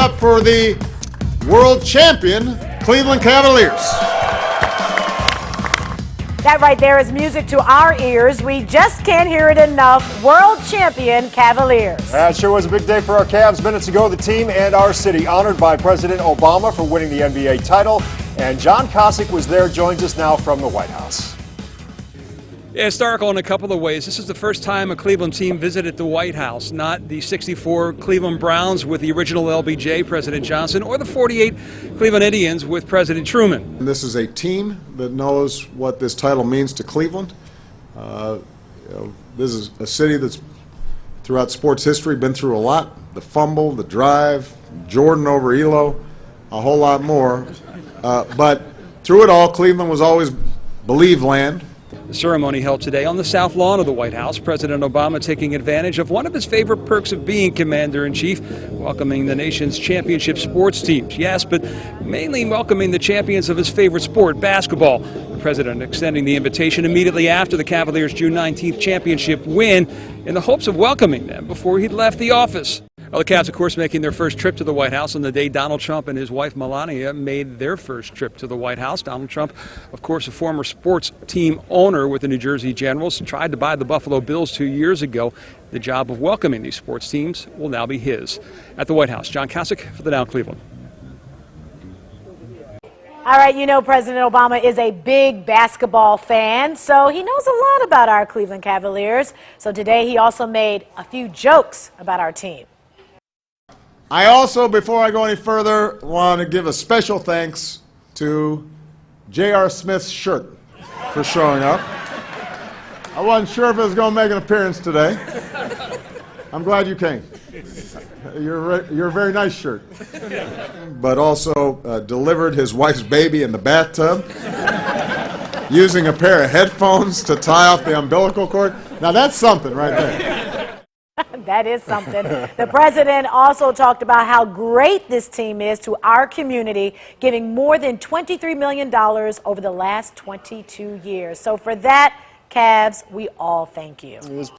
up for the world champion Cleveland Cavaliers. That right there is music to our ears. We just can't hear it enough. World champion Cavaliers. That sure was a big day for our Cavs. Minutes ago, the team and our city honored by President Obama for winning the NBA title. And John Kosich was there, joins us now from the White House. Yeah, historical in a couple of ways. This is the first time a Cleveland team visited the White House, not the 64 Cleveland Browns with the original LBJ, President Johnson, or the 48 Cleveland Indians with President Truman. And this is a team that knows what this title means to Cleveland. This is a city that's, throughout sports history, been through a lot. The fumble, the drive, Jordan over Elo, a whole lot more. But through it all, Cleveland was always Believe land. The ceremony held today on the south lawn of the White House. President Obama taking advantage of one of his favorite perks of being commander-in-chief, welcoming the nation's championship sports teams. Yes, but mainly welcoming the champions of his favorite sport, basketball. The president extending the invitation immediately after the Cavaliers' June 19th championship win in the hopes of welcoming them before he'd left the office. Well, the Cavs, of course, making their first trip to the White House on the day Donald Trump and his wife Melania made their first trip to the White House. Donald Trump, of course, a former sports team owner with the New Jersey Generals, tried to buy the Buffalo Bills 2 years ago. The job of welcoming these sports teams will now be his. At the White House, John Kosich for the Now Cleveland. All right, you know President Obama is a big basketball fan, so he knows a lot about our Cleveland Cavaliers. So today he also made a few jokes about our team. I also, before I go any further, want to give a special thanks to J.R. Smith's shirt for showing up. I wasn't sure if it was going to make an appearance today. I'm glad you came. You're a very nice shirt. But also delivered his wife's baby in the bathtub using a pair of headphones to tie off the umbilical cord. Now that's something right there. That is something. The president also talked about how great this team is to our community, giving more than $23 million over the last 22 years. So for that, Cavs, we all thank you.